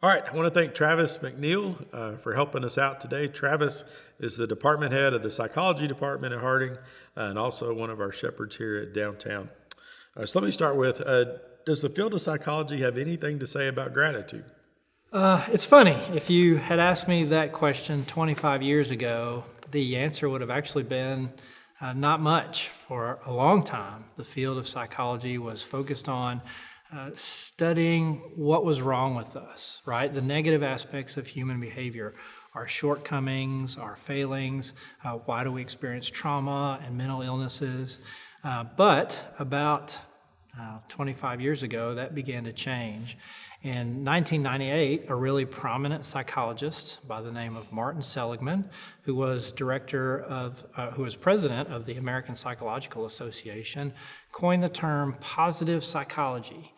All right, I want to thank Travis McNeal for helping us out today. Travis is the department head of the psychology department at Harding and also one of our shepherds here at downtown. So let me start with, does the field of psychology have anything to say about gratitude? It's funny. If you had asked me that question 25 years ago, the answer would have actually been not much. For a long time, the field of psychology was focused on studying what was wrong with us, right? The negative aspects of human behavior, our shortcomings, our failings, why do we experience trauma and mental illnesses. But about 25 years ago, that began to change. In 1998, a really prominent psychologist by the name of Martin Seligman, who was president of the American Psychological Association, coined the term positive psychology.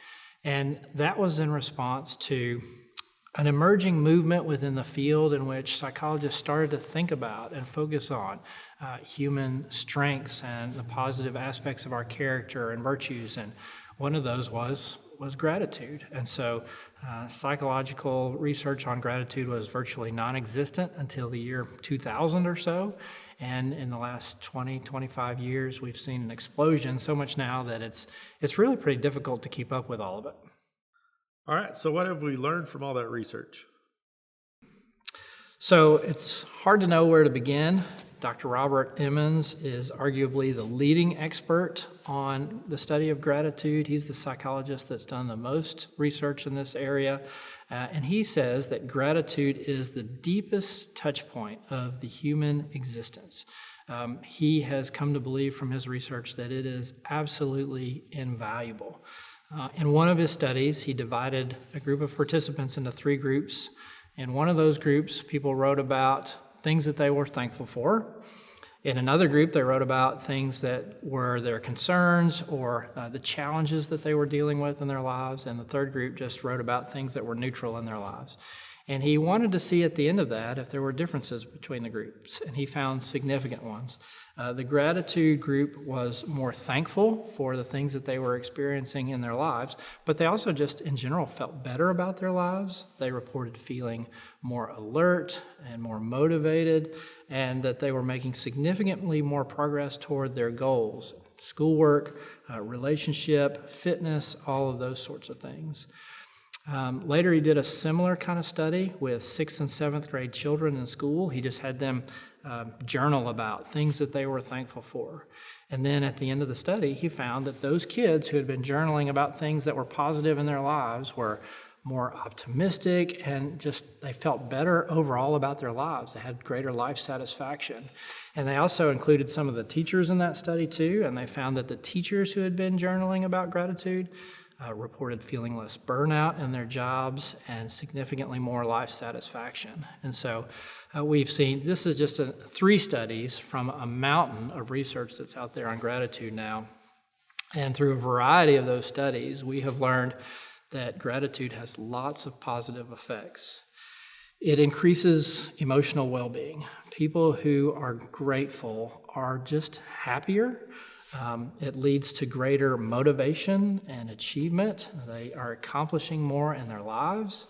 And that was in response to an emerging movement within the field in which psychologists started to think about and focus on human strengths and the positive aspects of our character and virtues. And one of those was gratitude. And so psychological research on gratitude was virtually non-existent until the year 2000 or so. And in the last 20, 25 years, we've seen an explosion, so much now that it's really pretty difficult to keep up with all of it. All right, so what have we learned from all that research? So it's hard to know where to begin. Dr. Robert Emmons is arguably the leading expert on the study of gratitude. He's the psychologist that's done the most research in this area. And he says that gratitude is the deepest touch point of the human existence. He has come to believe from his research that it is absolutely invaluable. In one of his studies, he divided a group of participants into 3 groups. In one of those groups, people wrote about things that they were thankful for. In another group, they wrote about things that were their concerns or the challenges that they were dealing with in their lives. And the third group just wrote about things that were neutral in their lives. And he wanted to see at the end of that if there were differences between the groups, and he found significant ones. The gratitude group was more thankful for the things that they were experiencing in their lives, but they also just in general felt better about their lives. They reported feeling more alert and more motivated, and that they were making significantly more progress toward their goals, schoolwork, relationship, fitness, all of those sorts of things. Later, he did a similar kind of study with 6th and 7th grade children in school. He just had them journal about things that they were thankful for. And then at the end of the study, he found that those kids who had been journaling about things that were positive in their lives were more optimistic and just they felt better overall about their lives. They had greater life satisfaction. And they also included some of the teachers in that study too, and they found that the teachers who had been journaling about gratitude reported feeling less burnout in their jobs and significantly more life satisfaction. And so we've seen, this is just 3 studies from a mountain of research that's out there on gratitude now. And through a variety of those studies, we have learned that gratitude has lots of positive effects. It increases emotional well-being. People who are grateful are just happier. It leads to greater motivation and achievement. They are accomplishing more in their lives.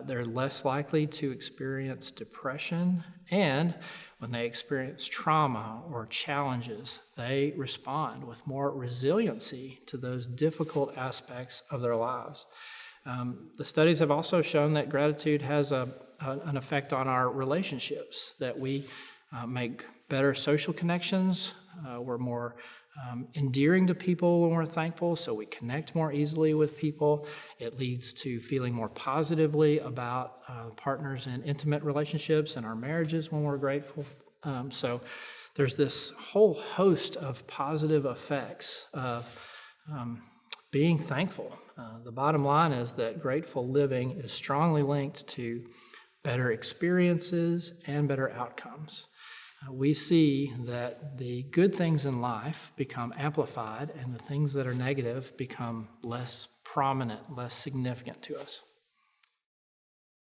They're less likely to experience depression. And when they experience trauma or challenges, they respond with more resiliency to those difficult aspects of their lives. The studies have also shown that gratitude has an effect on our relationships, that we make better social connections. We're more endearing to people when we're thankful, so we connect more easily with people. It leads to feeling more positively about partners in intimate relationships and our marriages when we're grateful. So there's this whole host of positive effects of being thankful. The bottom line is that grateful living is strongly linked to better experiences and better outcomes. We see that the good things in life become amplified and the things that are negative become less prominent, less significant to us.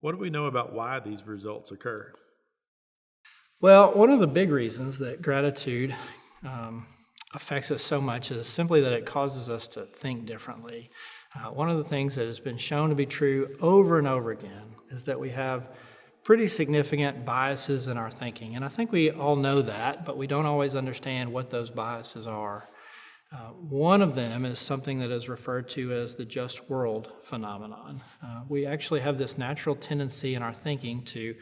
What do we know about why these results occur? Well, one of the big reasons that gratitude affects us so much is simply that it causes us to think differently. One of the things that has been shown to be true over and over again is that we have pretty significant biases in our thinking. And I think we all know that, but we don't always understand what those biases are. One of them is something that is referred to as the just world phenomenon. We actually have this natural tendency in our thinking to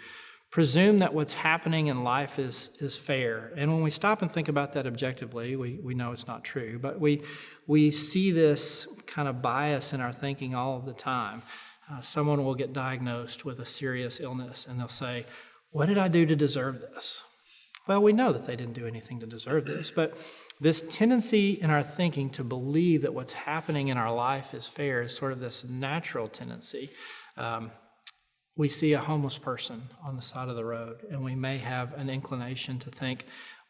presume that what's happening in life is fair. And when we stop and think about that objectively, we know it's not true. But we see this kind of bias in our thinking all of the time. Someone will get diagnosed with a serious illness, and they'll say, "What did I do to deserve this?" Well, we know that they didn't do anything to deserve this, but this tendency in our thinking to believe that what's happening in our life is fair is sort of this natural tendency. We see a homeless person on the side of the road, and we may have an inclination to think,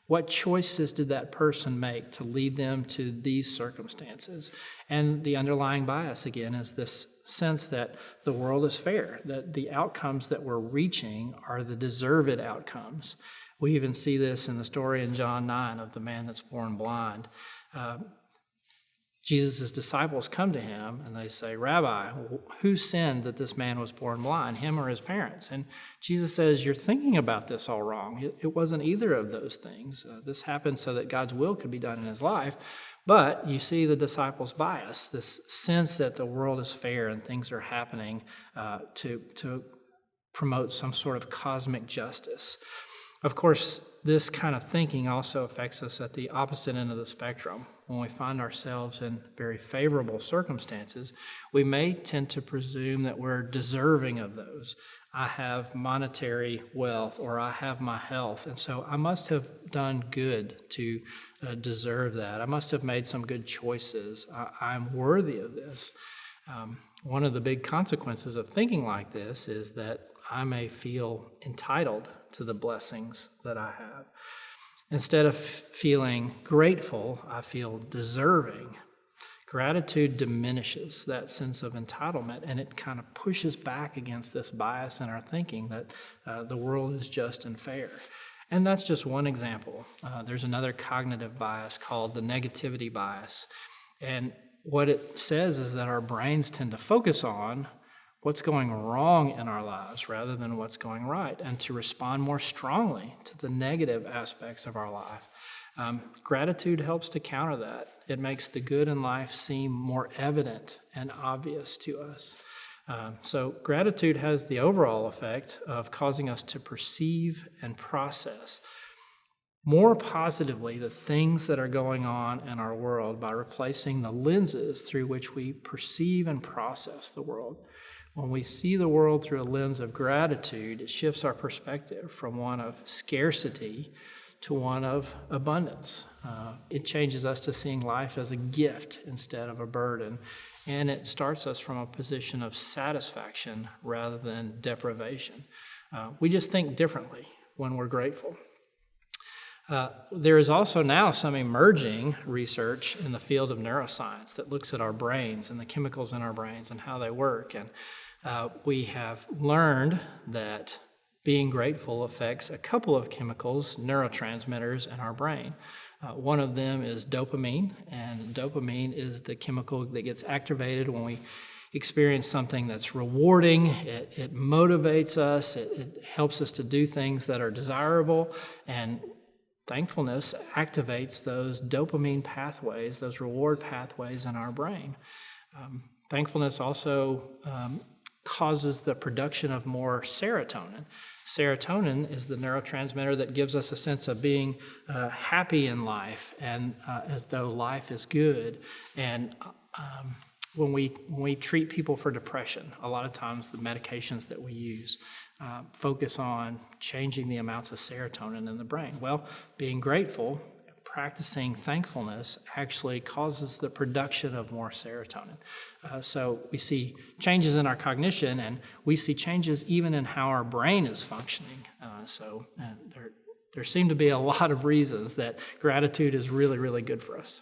what choices did that person make to lead them to these circumstances? And the underlying bias, again, is this sense that the world is fair, that the outcomes that we're reaching are the deserved outcomes. We even see this in the story in John 9 of the man that's born blind. Jesus' disciples come to him and they say, "Rabbi, who sinned that this man was born blind, him or his parents?" And Jesus says, "You're thinking about this all wrong. It wasn't either of those things. This happened so that God's will could be done in his life." But you see the disciples' bias, this sense that the world is fair and things are happening to promote some sort of cosmic justice. Of course, this kind of thinking also affects us at the opposite end of the spectrum. When we find ourselves in very favorable circumstances, we may tend to presume that we're deserving of those. I have monetary wealth, or I have my health, and so I must have done good to deserve that. I must have made some good choices. I'm worthy of this. One of the big consequences of thinking like this is that I may feel entitled to the blessings that I have. Instead of feeling grateful, I feel deserving. Gratitude diminishes that sense of entitlement, and it kind of pushes back against this bias in our thinking that the world is just and fair. And that's just one example. There's another cognitive bias called the negativity bias. And what it says is that our brains tend to focus on what's going wrong in our lives rather than what's going right, and to respond more strongly to the negative aspects of our life. Gratitude helps to counter that. It makes the good in life seem more evident and obvious to us. So gratitude has the overall effect of causing us to perceive and process more positively the things that are going on in our world by replacing the lenses through which we perceive and process the world. When we see the world through a lens of gratitude, it shifts our perspective from one of scarcity to one of abundance. It changes us to seeing life as a gift instead of a burden, and it starts us from a position of satisfaction rather than deprivation. We just think differently when we're grateful. There is also now some emerging research in the field of neuroscience that looks at our brains and the chemicals in our brains and how they work. And we have learned that being grateful affects a couple of chemicals, neurotransmitters in our brain. One of them is dopamine, and dopamine is the chemical that gets activated when we experience something that's rewarding. It motivates us. It helps us to do things that are desirable, and thankfulness activates those dopamine pathways, those reward pathways in our brain. Thankfulness also causes the production of more serotonin. Serotonin is the neurotransmitter that gives us a sense of being happy in life and as though life is good. And when we treat people for depression, a lot of times the medications that we use focus on changing the amounts of serotonin in the brain. Well, being grateful, practicing thankfulness actually causes the production of more serotonin. So we see changes in our cognition, and we see changes even in how our brain is functioning. So there seem to be a lot of reasons that gratitude is really, really good for us.